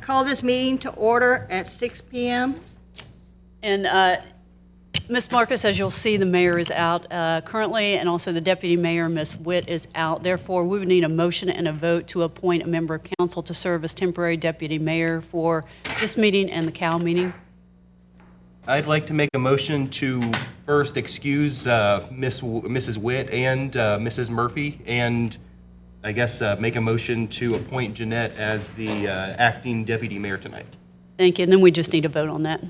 call this meeting to order at 6 p.m. And Ms. Marcus, as you'll see, the mayor is out currently, and also the deputy mayor, Ms. Witt, is out. Therefore, we would need a motion and a vote to appoint a member of council to serve as temporary deputy mayor for this meeting and the Cal meeting. I'd like to make a motion to first excuse Mrs. Witt and Mrs. Murphy, and I guess make a motion to appoint Jeanette as the acting deputy mayor tonight. Thank you. And then we just need a vote on that.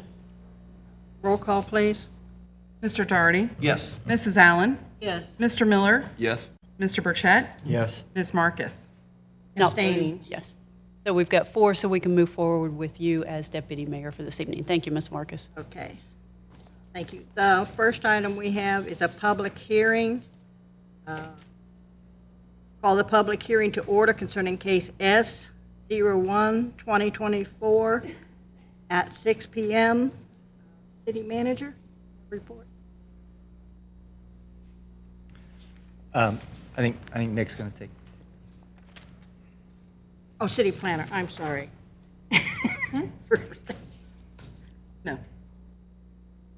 Roll call, please. Mr. Daugherty? Yes. Mrs. Allen? Yes. Mr. Miller? Yes. Mr. Burchett? Yes. Ms. Marcus? Abstaining. Yes. So we've got 4, so we can move forward with you as deputy mayor for this evening. Thank you, Ms. Marcus. Okay. Thank you. The first item we have is a public hearing. Call the public hearing to order concerning case S01-2024 at 6 p.m. City manager, report. I think Nick's going to take. Oh, city planner, I'm sorry. No.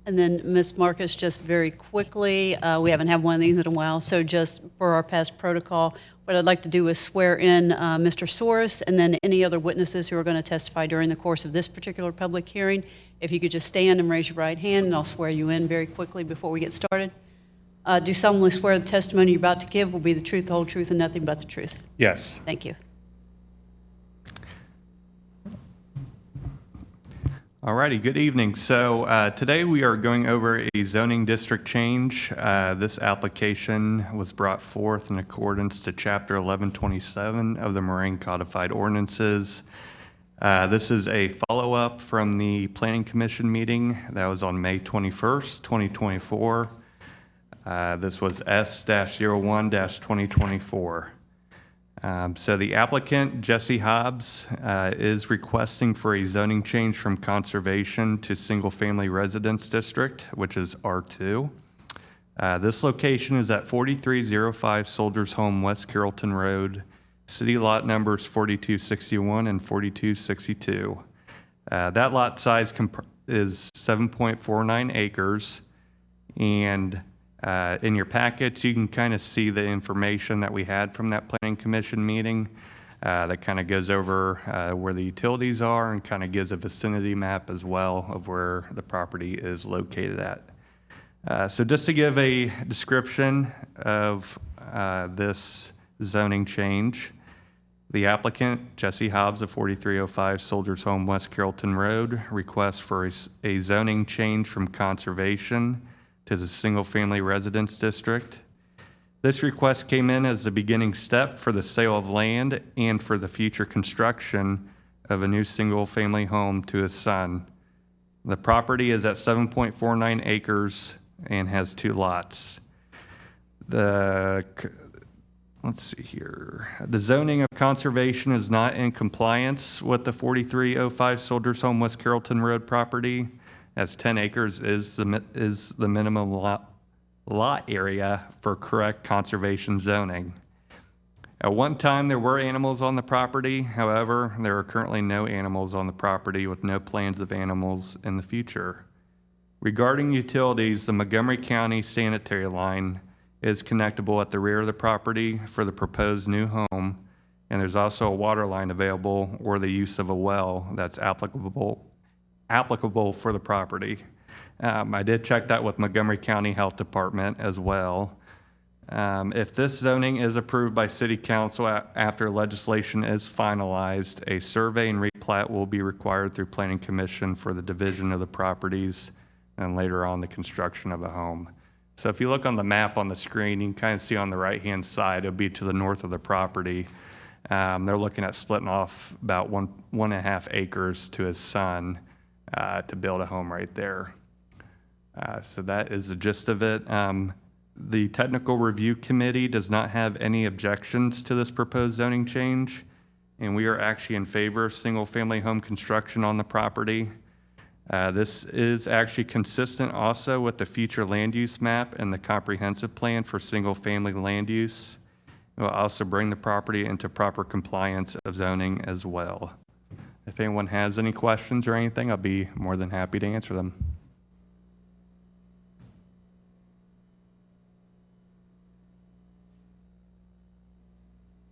And then, Ms. Marcus, just very quickly, we haven't had one of these in a while, so just for our past protocol, what I'd like to do is swear in Mr. Soros and then any other witnesses who are going to testify during the course of this particular public hearing. If you could just stand and raise your right hand, and I'll swear you in very quickly before we get started. Do solemnly swear the testimony you're about to give will be the truth, the whole truth, and nothing but the truth. Yes. Thank you. All righty, good evening. So today we are going over a zoning district change. This application was brought forth in accordance to Chapter 1127 of the Moraine Codified Ordinances. This is a follow-up from the Planning Commission meeting that was on May 21st, 2024. This was S-01-2024. So the applicant, Jesse Hobbs, is requesting for a zoning change from conservation to single-family residence district, which is R2. This location is at 4305 Soldiers Home, West Carrollton Road, city lot numbers 4261 and 4262. That lot size is 7.49 acres, and in your packets, you can kind of see the information that we had from that Planning Commission meeting that kind of goes over where the utilities are and kind of gives a vicinity map as well of where the property is located at. So just to give a description of this zoning change, the applicant, Jesse Hobbs of 4305 Soldiers Home, West Carrollton Road, requests for a zoning change from conservation to the single-family residence district. This request came in as the beginning step for the sale of land and for the future construction of a new single-family home to his son. The property is at 7.49 acres and has 2 lots. Let's see here. The zoning of conservation is not in compliance with the 4305 Soldiers Home, West Carrollton Road property, as 10 acres is the minimum lot area for correct conservation zoning. At one time, there were animals on the property. However, there are currently no animals on the property with no plans of animals in the future. Regarding utilities, the Montgomery County sanitary line is connectable at the rear of the property for the proposed new home, and there's also a water line available or the use of a well that's applicable for the property. I did check that with Montgomery County Health Department as well. If this zoning is approved by City Council after legislation is finalized, a survey and replat will be required through Planning Commission for the division of the properties and later on the construction of a home. So if you look on the map on the screen, you can kind of see on the right-hand side, it'll be to the north of the property. They're looking at splitting off about 1.5 acres to his son to build a home right there. So that is the gist of it. The Technical Review Committee does not have any objections to this proposed zoning change, and we are actually in favor of single-family home construction on the property. This is actually consistent also with the future land use map and the comprehensive plan for single-family land use. It will also bring the property into proper compliance of zoning as well. If if anyone has any questions or anything, I'll be more than happy to answer them.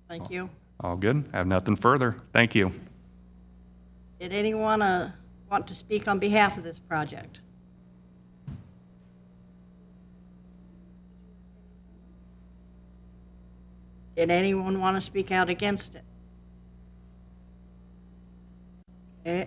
Thank you. All good. I have nothing further. Thank you. Did anyone want to speak on behalf of this project? Did anyone want to speak out against it? Okay,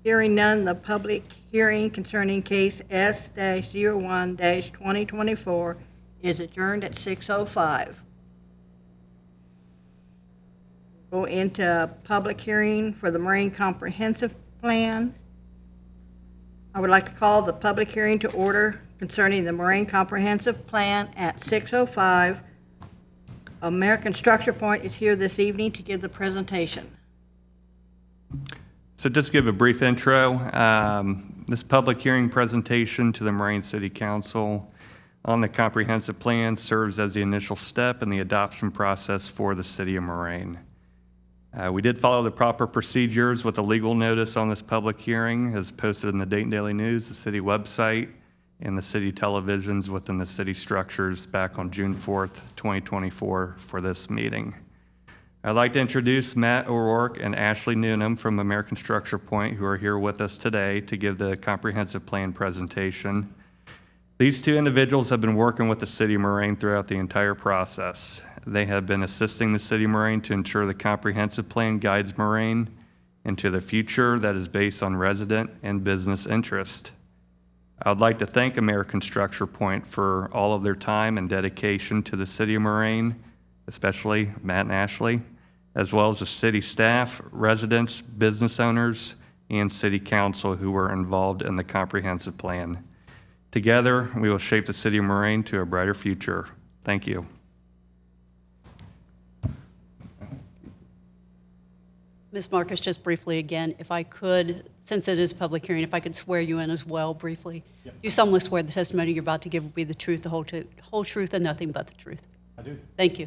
hearing none, the public hearing concerning case S-01-2024 is adjourned at 6:05. Go into public hearing for the Marine Comprehensive Plan. I would like to call the public hearing to order concerning the Marine Comprehensive Plan at 6:05. American Structure Point is here this evening to give the presentation. So just give a brief intro. This public hearing presentation to the Moraine City Council on the comprehensive plan serves as the initial step in the adoption process for the city of Moraine. We did follow the proper procedures with a legal notice on this public hearing as posted in the Dayton Daily News, the city website, and the city televisions within the city structures back on June 4th, 2024 for this meeting. I'd like to introduce Matt O'Rourke and Ashley Noonan from American Structure Point, who are here with us today to give the comprehensive plan presentation. These two individuals have been working with the city of Moraine throughout the entire process. They have been assisting the city of Moraine to ensure the comprehensive plan guides Moraine into the future that is based on resident and business interest. I would like to thank American Structure Point for all of their time and dedication to the city of Moraine, especially Matt and Ashley, as well as the city staff, residents, business owners, and city council who were involved in the comprehensive plan. Together, we will shape the city of Moraine to a brighter future. Thank you. Ms. Marcus, just briefly again, if I could, since it is a public hearing, if I could swear you in as well briefly. Yep. You solemnly swear the testimony you're about to give will be the truth, the whole truth, and nothing but the truth. I do. Thank you.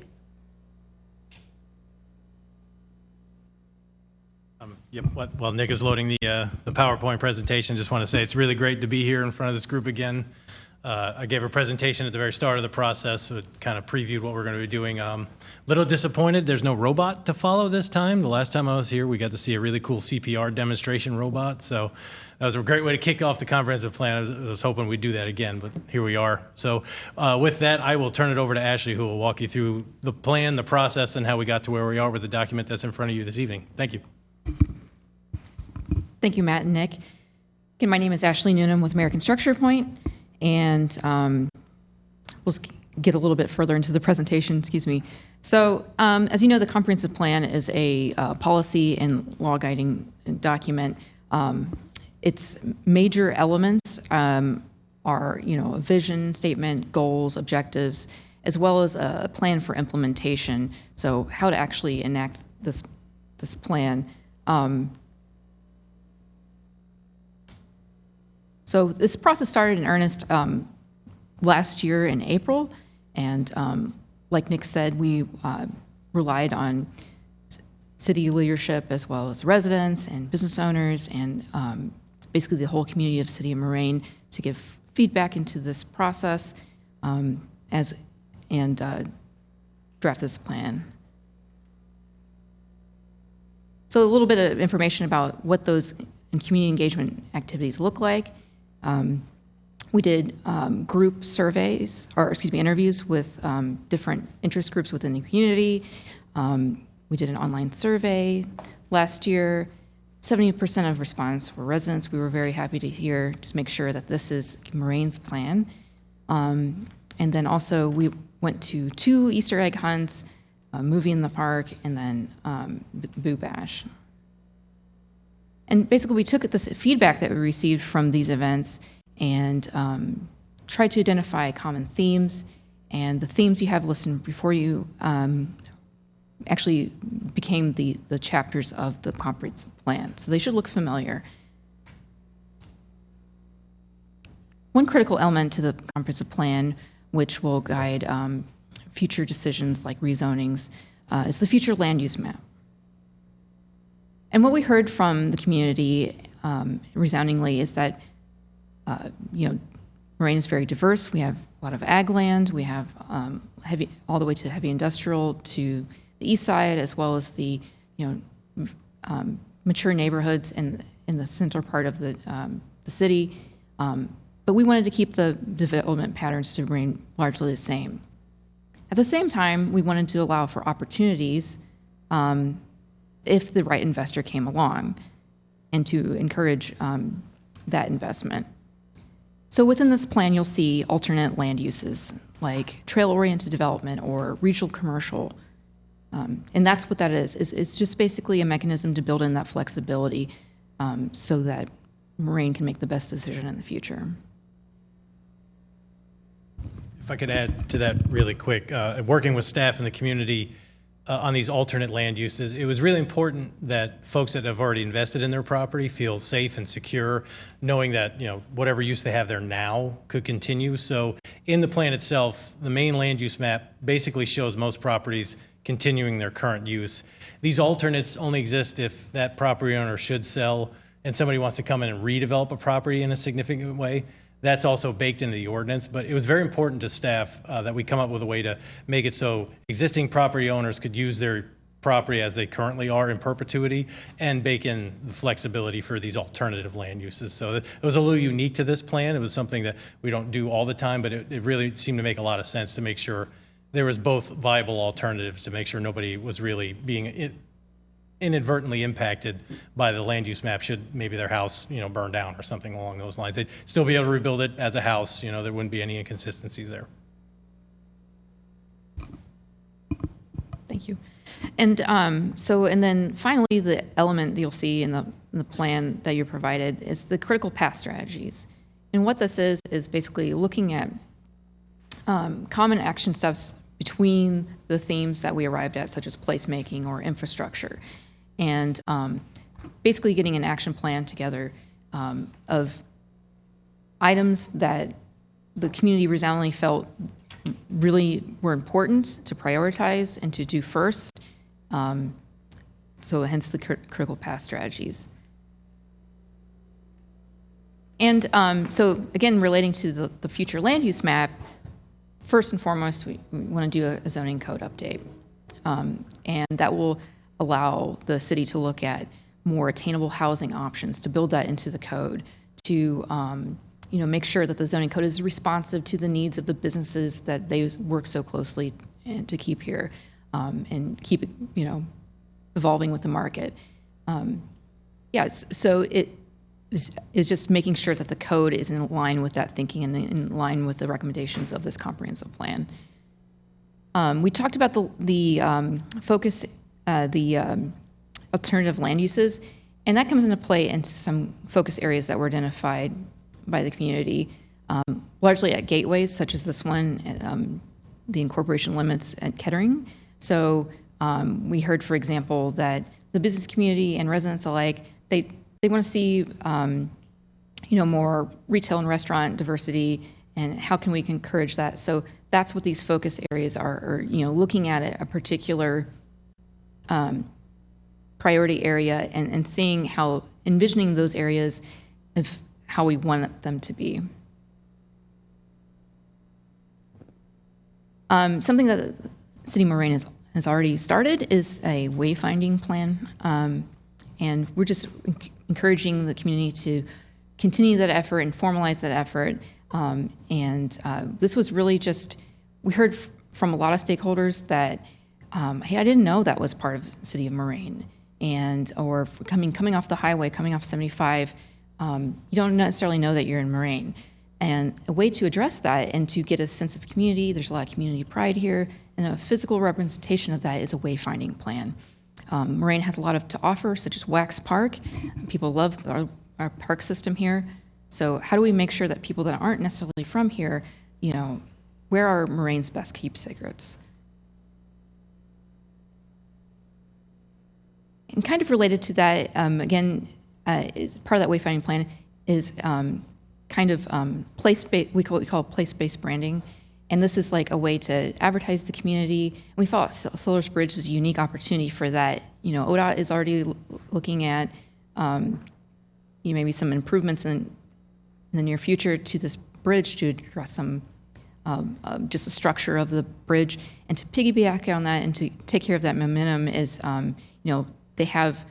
Yep. While Nick is loading the PowerPoint presentation, just want to say it's really great to be here in front of this group again. I gave a presentation at the very start of the process, so it kind of previewed what we're going to be doing. Little disappointed there's no robot to follow this time. The last time I was here, we got to see a really cool CPR demonstration robot, so that was a great way to kick off the comprehensive plan. I was hoping we'd do that again, but here we are. So with that, I will turn it over to Ashley, who will walk you through the plan, the process, and how we got to where we are with the document that's in front of you this evening. Thank you. Thank you, Matt and Nick. Again, my name is Ashley Noonan with American Structure Point, and we'll get a little bit further into the presentation, excuse me. So as you know, the comprehensive plan is a policy and law guiding document. Its major elements are, a vision statement, goals, objectives, as well as a plan for implementation. So how to actually enact this plan. So this process started in earnest last year in April, and like Nick said, we relied on city leadership as well as residents and business owners and basically the whole community of City of Moraine to give feedback into this process and draft this plan. So a little bit of information about what those community engagement activities look like. We did group surveys, interviews with different interest groups within the community. We did an online survey last year. 70% of respondents were residents. We were very happy to hear, just make sure that this is Moraine's plan. And then also we went to 2 Easter egg hunts, a movie in the park, and then Boo Bash. And basically, we took this feedback that we received from these events and tried to identify common themes. And the themes you have listed before you actually became the chapters of the comprehensive plan. So they should look familiar. One critical element to the comprehensive plan, which will guide future decisions like rezonings, is the future land use map. And what we heard from the community resoundingly is that, Moraine is very diverse. We have a lot of ag land. We have heavy, all the way to heavy industrial to the east side, as well as the, mature neighborhoods in the center part of the city. But we wanted to keep the development patterns to remain largely the same. At the same time, we wanted to allow for opportunities if the right investor came along, and to encourage that investment. So within this plan, you'll see alternate land uses like trail-oriented development or regional commercial. And that's what that is. It's just basically a mechanism to build in that flexibility so that Moraine can make the best decision in the future. If I could add to that really quick, working with staff in the community on these alternate land uses, it was really important that folks that have already invested in their property feel safe and secure, knowing that whatever use they have there now could continue. So in the plan itself, the main land use map basically shows most properties continuing their current use. These alternates only exist if that property owner should sell and somebody wants to come in and redevelop a property in a significant way. That's also baked into the ordinance, but it was very important to staff that we come up with a way to make it so existing property owners could use their property as they currently are in perpetuity and bake in the flexibility for these alternative land uses. So it was a little unique to this plan. It was something that we don't do all the time, but it really seemed to make a lot of sense to make sure there was both viable alternatives to make sure nobody was really being inadvertently impacted by the land use map should maybe their house, burn down or something along those lines. They'd still be able to rebuild it as a house. There wouldn't be any inconsistencies there. Thank you. And and then finally, the element that you'll see in the plan that you provided is the critical path strategies. And what this is basically looking at common action steps between the themes that we arrived at, such as placemaking or infrastructure, and basically getting an action plan together of items that the community resoundingly felt really were important to prioritize and to do first. So hence the critical path strategies. And so again, relating to the future land use map, first and foremost, we want to do a zoning code update. And that will allow the city to look at more attainable housing options, to build that into the code, to make sure that the zoning code is responsive to the needs of the businesses that they work so closely to keep here, and keep it, evolving with the market. So it is just making sure that the code is in line with that thinking and in line with the recommendations of this comprehensive plan. We talked about the focus, the alternative land uses, and that comes into play into some focus areas that were identified by the community, largely at gateways such as this one, the incorporation limits at Kettering. So we heard, for example, that the business community and residents alike, they want to see more retail and restaurant diversity, and how can we encourage that? So that's what these focus areas are, looking at a particular priority area and seeing how, envisioning those areas of how we want them to be. Something that City of Moraine has already started is a wayfinding plan, and we're just encouraging the community to continue that effort and formalize that effort. This was really just, we heard from a lot of stakeholders that, hey, I didn't know that was part of the City of Moraine, or coming off the highway, coming off 75, you don't necessarily know that you're in Moraine. And a way to address that and to get a sense of community, there's a lot of community pride here, and a physical representation of that is a wayfinding plan. Moraine has a lot to offer, such as Wax Park. People love our park system here. So how do we make sure that people that aren't necessarily from here, where are Moraine's best keep secrets? And kind of related to that, again, is part of that wayfinding plan is place-based, we call place-based branding. And this is like a way to advertise the community. We thought Sellers Bridge is a unique opportunity for that. You know, ODOT is already looking at maybe some improvements in the near future to this bridge to address some just the structure of the bridge. And to piggyback on that and to take care of that momentum is, they have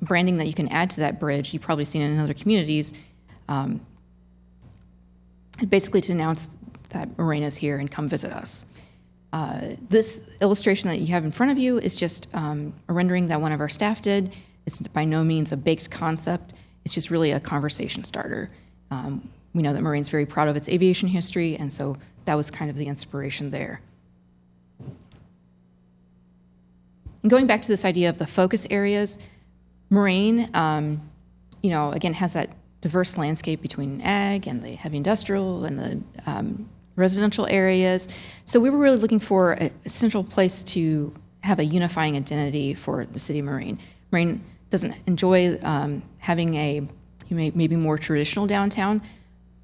branding that you can add to that bridge. You've probably seen it in other communities. Basically to announce that Moraine is here and come visit us. This illustration that you have in front of you is just a rendering that one of our staff did. It's by no means a baked concept. It's just really a conversation starter. We know that Moraine's very proud of its aviation history, and so that was kind of the inspiration there. And going back to this idea of the focus areas, Moraine, again, has that diverse landscape between ag and the heavy industrial and the residential areas. So we were really looking for a central place to have a unifying identity for the city of Moraine. Moraine doesn't enjoy having a maybe more traditional downtown.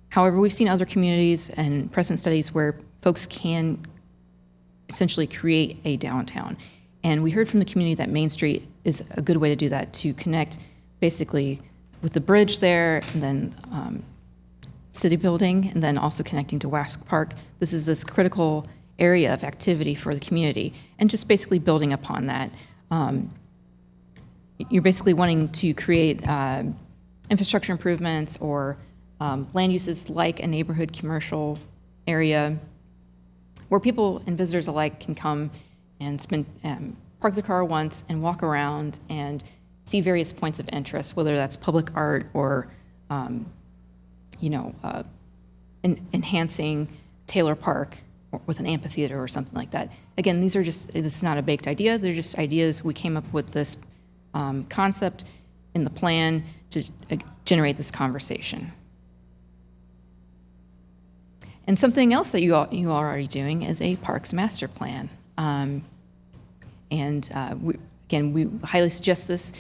However, we've seen other communities and precedent studies where folks can essentially create a downtown. And we heard from the community that Main Street is a good way to do that, to connect basically with the bridge there, and then city building, and then also connecting to Wask Park. This is this critical area of activity for the community, and just basically building upon that. You're basically wanting to create infrastructure improvements or land uses like a neighborhood commercial area where people and visitors alike can come and park their car once and walk around and see various points of interest, whether that's public art or, enhancing Taylor Park with an amphitheater or something like that. Again, this is not a baked idea. They're just ideas. We came up with this concept in the plan to generate this conversation. And something else that you are already doing is a parks master plan. We highly suggest this.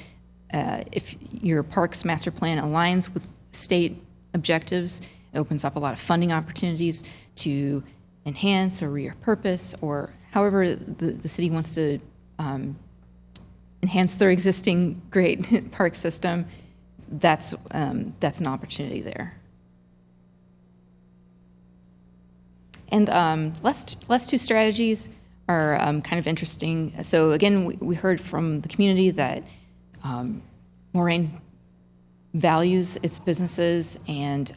If your parks master plan aligns with state objectives, it opens up a lot of funding opportunities to enhance or repurpose, or however the city wants to enhance their existing great park system. That's an opportunity there. And last two strategies are kind of interesting. So again, we heard from the community that Moraine values its businesses, and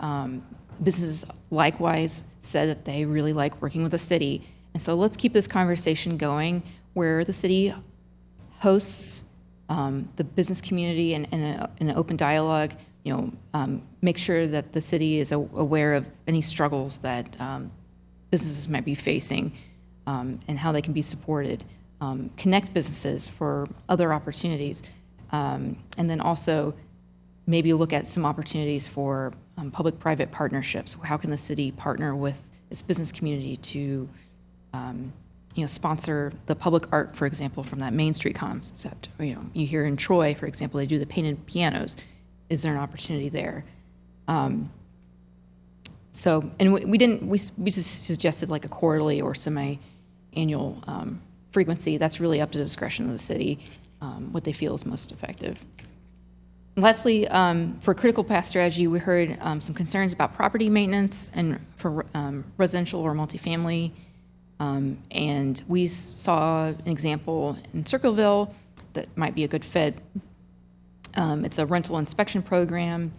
businesses likewise said that they really like working with the city. And so let's keep this conversation going where the city hosts the business community in an open dialogue, make sure that the city is aware of any struggles that businesses might be facing and how they can be supported. Connect businesses for other opportunities. And then also maybe look at some opportunities for public-private partnerships. How can the city partner with its business community to sponsor the public art, for example, from that Main Street concept? You hear in Troy, for example, they do the painted pianos. Is there an opportunity there? We just suggested like a quarterly or semi-annual frequency. That's really up to the discretion of the city, what they feel is most effective. And lastly, for critical path strategy, we heard some concerns about property maintenance and for residential or multifamily. And we saw an example in Circleville that might be a good fit. It's a rental inspection program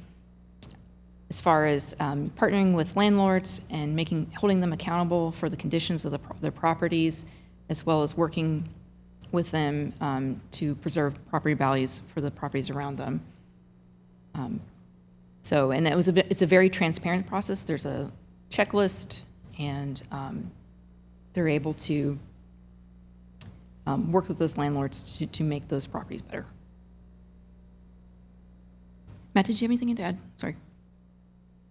as far as partnering with landlords and holding them accountable for the conditions of their properties, as well as working with them to preserve property values for the properties around them. It's a very transparent process. There's a checklist, and they're able to work with those landlords to make those properties better. Matt, did you have anything to add? Sorry.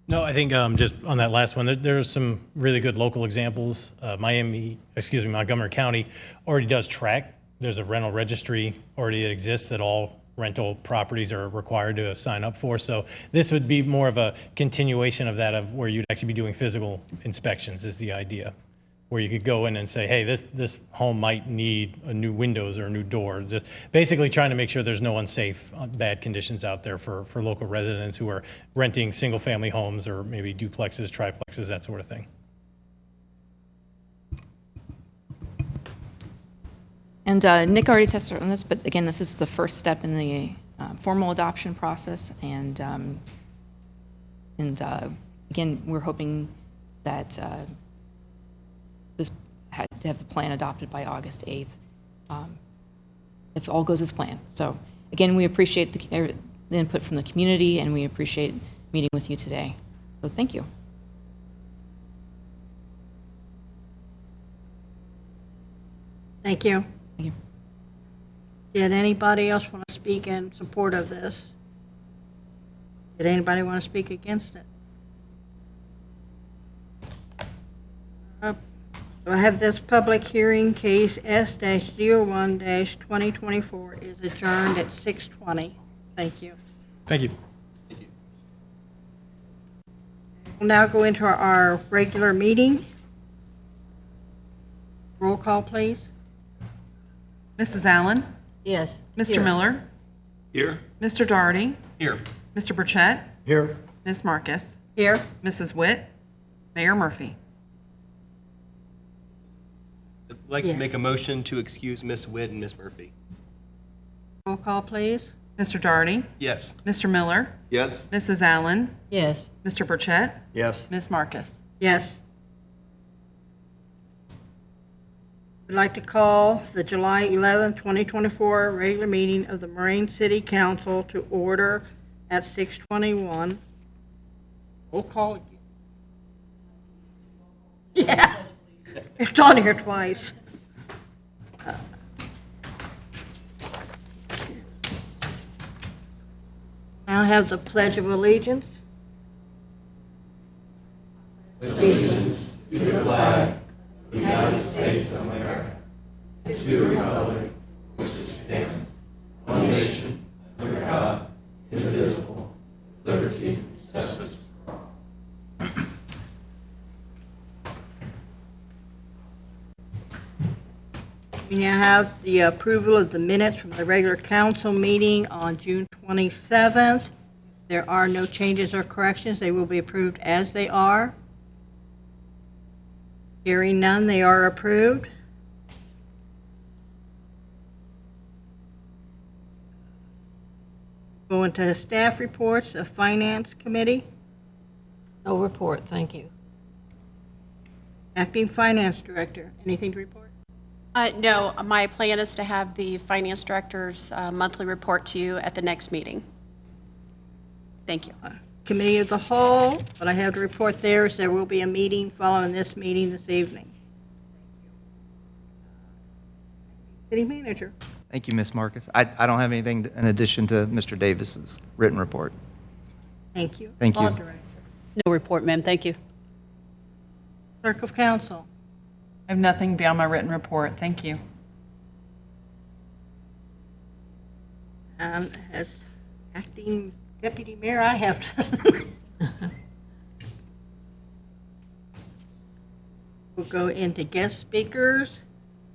No, I think just on that last one, there's some really good local examples. Montgomery County already does track. There's a rental registry already that exists that all rental properties are required to sign up for. So this would be more of a continuation of that, of where you'd actually be doing physical inspections is the idea, where you could go in and say, hey, this home might need a new windows or a new door. Just basically trying to make sure there's no unsafe, bad conditions out there for local residents who are renting single-family homes or maybe duplexes, triplexes, that sort of thing. And Nick already tested on this, but again, this is the first step in the formal adoption process. And again, we're hoping that to have the plan adopted by August 8th, if all goes as planned. So again, we appreciate the input from the community, and we appreciate meeting with you today. So thank you. Thank you. Thank you. Did anybody else want to speak in support of this? Did anybody want to speak against it? So I have this public hearing, case S-01-2024 is adjourned at 6:20. Thank you. Thank you. We'll now go into our regular meeting. Roll call, please. Mrs. Allen? Yes. Mr. Miller? Here. Mr. Doherty? Here. Mr. Burchett? Here. Ms. Marcus? Here. Mrs. Witt? Mayor Murphy? I'd like to Yes. make a motion to excuse Miss Witt and Miss Murphy. Roll call, please. Mr. Doherty? Yes. Mr. Miller? Yes. Mrs. Allen? Yes. Mr. Burchett? Yes. Ms. Marcus? Yes. I'd like to call the July 11, 2024 regular meeting of the Moraine City Council to order at 6:21. Roll call again. Yeah, it's on here twice. Now have the Pledge of Allegiance. We now have the approval of the minutes from the regular council meeting on June 27th. There are no changes or corrections. They will be approved as they are. Hearing none, they are approved. Going to staff reports of Finance Committee. No report, thank you. Acting Finance Director, anything to report? No, my plan is to have the finance director's monthly report to you at the next meeting. Thank you. Committee of the Whole, what I have to report there is there will be a meeting following this meeting this evening. City Manager. Thank you, Ms. Marcus. I don't have anything in addition to Mr. Davis's written report. Thank you. Thank you. Law Director. No report, ma'am. Thank you. Clerk of Council. I have nothing beyond my written report. Thank you. As Acting Deputy Mayor, I have We'll go into guest speakers.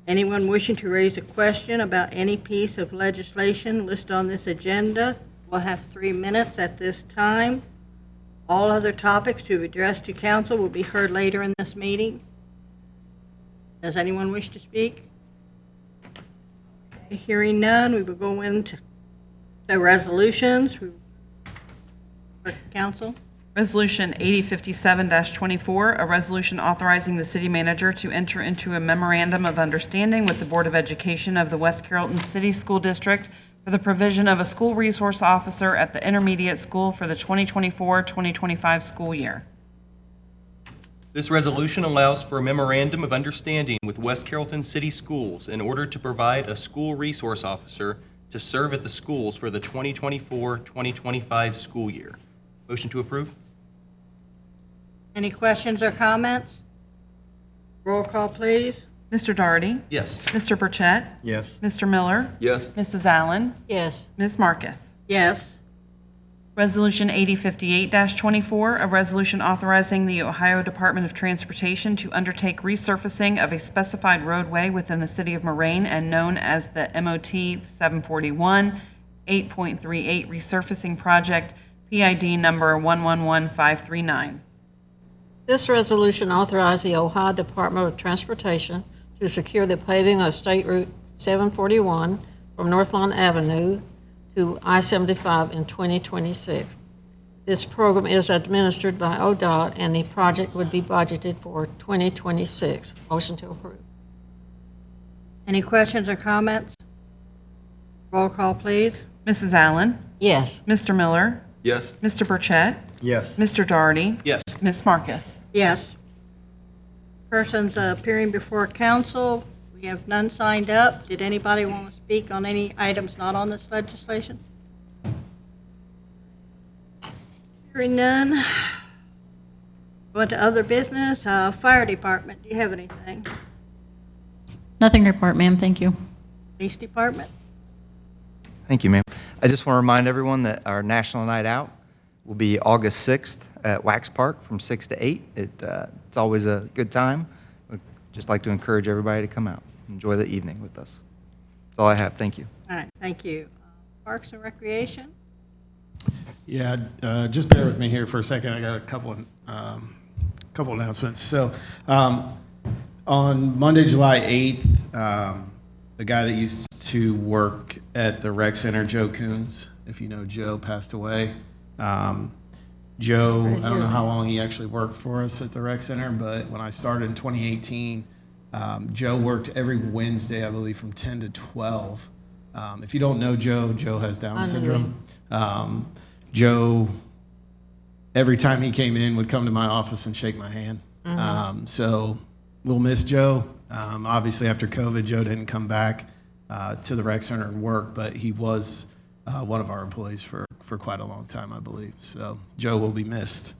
Anyone wishing to raise a question about any piece of legislation listed on this agenda will have 3 minutes at this time. All other topics to be addressed to council will be heard later in this meeting. Does anyone wish to speak? Okay, hearing none, we will go into the resolutions. Council. Resolution 8057-24, a resolution authorizing the city manager to enter into a memorandum of understanding with the Board of Education of the West Carrollton City School District for the provision of a school resource officer at the intermediate school for the 2024-2025 school year. This resolution allows for a memorandum of understanding with West Carrollton City Schools in order to provide a school resource officer to serve at the schools for the 2024-2025 school year. Motion to approve? Any questions or comments? Roll call, please. Mr. Daugherty? Yes. Mr. Burchett? Yes. Mr. Miller? Yes. Mrs. Allen? Yes. Ms. Marcus? Yes. Resolution 8058-24, a resolution authorizing the Ohio Department of Transportation to undertake resurfacing of a specified roadway within the city of Moraine and known as the MOT 741 8.38 resurfacing project, PID number 111539. This resolution authorizes the Ohio Department of Transportation to secure the paving of State Route 741 from North Lawn Avenue to I-75 in 2026. This program is administered by ODOT, and the project would be budgeted for 2026. Motion to approve. Any questions or comments? Roll call, please. Mrs. Allen? Yes. Mr. Miller? Yes. Mr. Burchett? Yes. Mr. Daugherty? Yes. Ms. Marcus? Yes. Persons appearing before council, we have none signed up. Did anybody want to speak on any items not on this legislation? Hearing none. Going to other business, fire department, do you have anything? Nothing to report, ma'am. Thank you. Police department? Thank you, ma'am. I just want to remind everyone that our National Night Out will be August 6th at Wax Park from 6 to 8. It's always a good time. We'd just like to encourage everybody to come out. Enjoy the evening with us. That's all I have. Thank you. All right, thank you. Parks and Recreation? Yeah, just bear with me here for a second. I got a couple announcements. So, on Monday, July 8th, the guy that used to work at the rec center, Joe Coons, if you know Joe, passed away. Joe, I don't know how long he actually worked for us at the rec center, but when I started in 2018, Joe worked every Wednesday, I believe, from 10 to 12. If you don't know Joe, Joe has Down syndrome. Joe, every time he came in, would come to my office and shake my hand. So we'll miss Joe. Obviously, after COVID, Joe didn't come back to the rec center and work, but he was one of our employees for quite a long time, I believe. So Joe will be missed.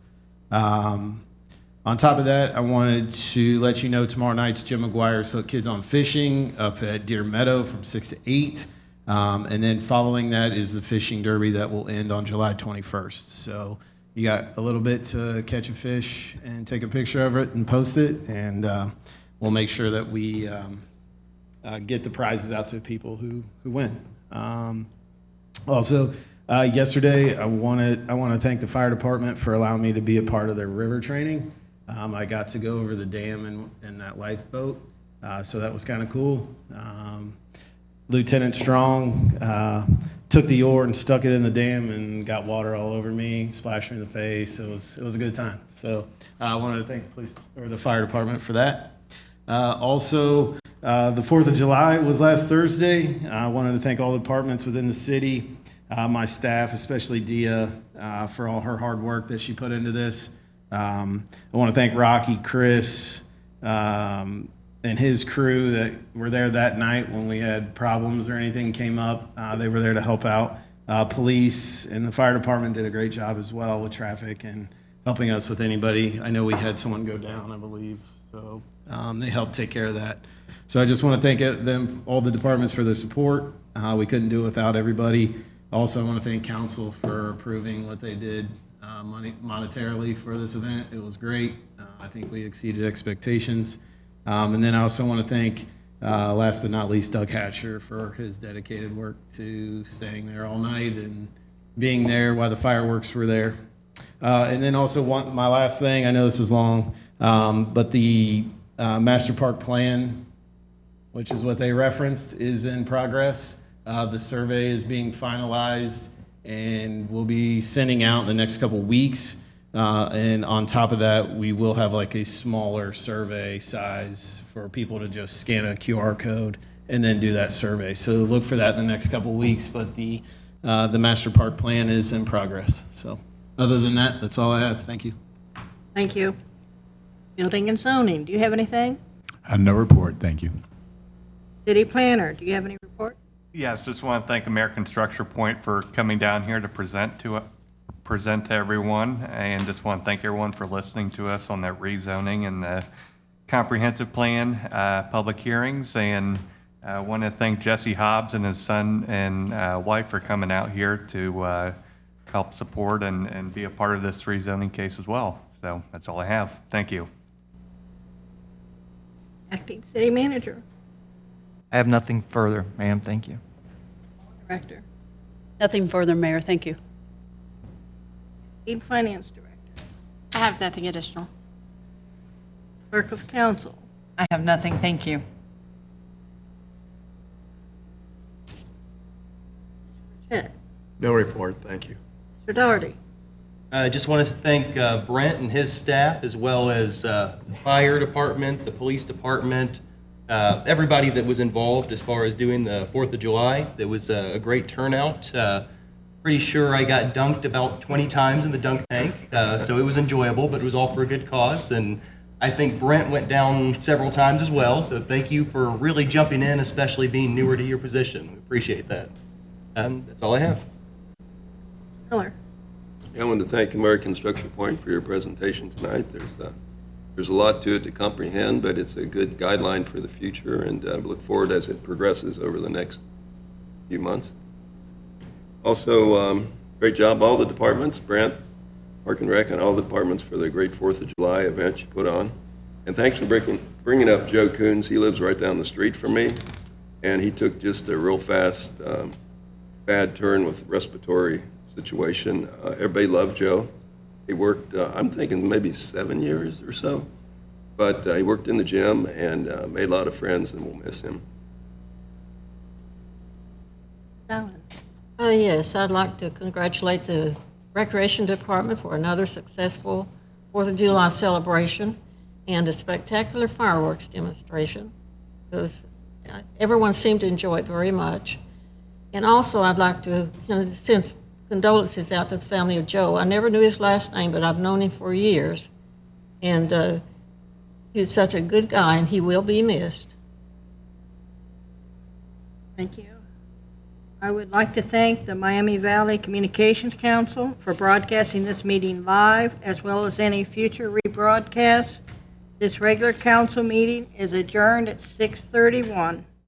On top of that, I wanted to let you know tomorrow night's Jim McGuire's Hook Kids on Fishing up at Deer Meadow from 6 to 8. And then following that is the fishing derby that will end on July 21st. So you got a little bit to catch a fish and take a picture of it and post it. And we'll make sure that we get the prizes out to people who win. Also, yesterday, I want to thank the fire department for allowing me to be a part of their river training. I got to go over the dam in that lifeboat, so that was kind of cool. Lieutenant Strong took the oar and stuck it in the dam and got water all over me, splashed me in the face. It was a good time. So I wanted to thank the police or the fire department for that. Also, the 4th of July was last Thursday. I wanted to thank all the departments within the city, my staff, especially Dia, for all her hard work that she put into this. I want to thank Rocky, Chris, and his crew that were there that night when we had problems or anything came up. They were there to help out. Police and the fire department did a great job as well with traffic and helping us with anybody. I know we had someone go down, I believe, so they helped take care of that. So I just want to thank them, all the departments, for their support. We couldn't do it without everybody. Also, I want to thank council for approving what they did monetarily for this event. It was great. I think we exceeded expectations. And then I also want to thank, last but not least, Doug Hatcher for his dedicated work to staying there all night and being there while the fireworks were there. And then also my last thing, I know this is long, but the Master Park Plan, which is what they referenced, is in progress. The survey is being finalized and we'll be sending out in the next couple weeks. And on top of that, we will have like a smaller survey size for people to just scan a QR code and then do that survey. So look for that in the next couple weeks, but the Master Park Plan is in progress. So other than that, that's all I have. Thank you. Thank you. Building and zoning, do you have anything? No report, thank you. City planner, do you have any report? Yes, just want to thank American Structure Point for coming down here to present to everyone, and just want to thank everyone for listening to us on that rezoning and the comprehensive plan public hearings, and I want to thank Jesse Hobbs and his son and wife for coming out here to help support and be a part of this rezoning case as well. So that's all I have. Thank you. Acting City Manager, I have nothing further, ma'am. Thank you. Director, Nothing further, Mayor. Thank you. Lead Finance Director, I have nothing additional. Clerk of Council, I have nothing, thank you. Chet, No report, thank you. Mr. Doherty. I just want to thank Brent and his staff, as well as the fire department, the police department, everybody that was involved as far as doing the 4th of July. It was a great turnout. Pretty sure I got dunked about 20 times in the dunk tank, so it was enjoyable, but it was all for a good cause. And I think Brent went down several times as well, so thank you for really jumping in, especially being newer to your position. We appreciate that. That's all I have. Miller. I want to thank American Structure Point for your presentation tonight. There's a lot to it to comprehend, but it's a good guideline for the future, and I look forward as it progresses over the next few months. Also, great job, all the departments, Brent, Park and Rec, and all the departments for the great 4th of July event you put on. And thanks for bringing up Joe Coons. He lives right down the street from me, and he took just a real fast, bad turn with respiratory situation. Everybody loved Joe. He worked, I'm thinking maybe 7 years or so, but he worked in the gym and made a lot of friends, and we'll miss him. Allen. Yes, I'd like to congratulate the Recreation Department for another successful 4th of July celebration and a spectacular fireworks demonstration, because everyone seemed to enjoy it very much. And also, I'd like to send condolences out to the family of Joe. I never knew his last name, but I've known him for years. And he was such a good guy, and he will be missed. Thank you. I would like to thank the Miami Valley Communications Council for broadcasting this meeting live, as well as any future rebroadcasts. This regular council meeting is adjourned at 6:31.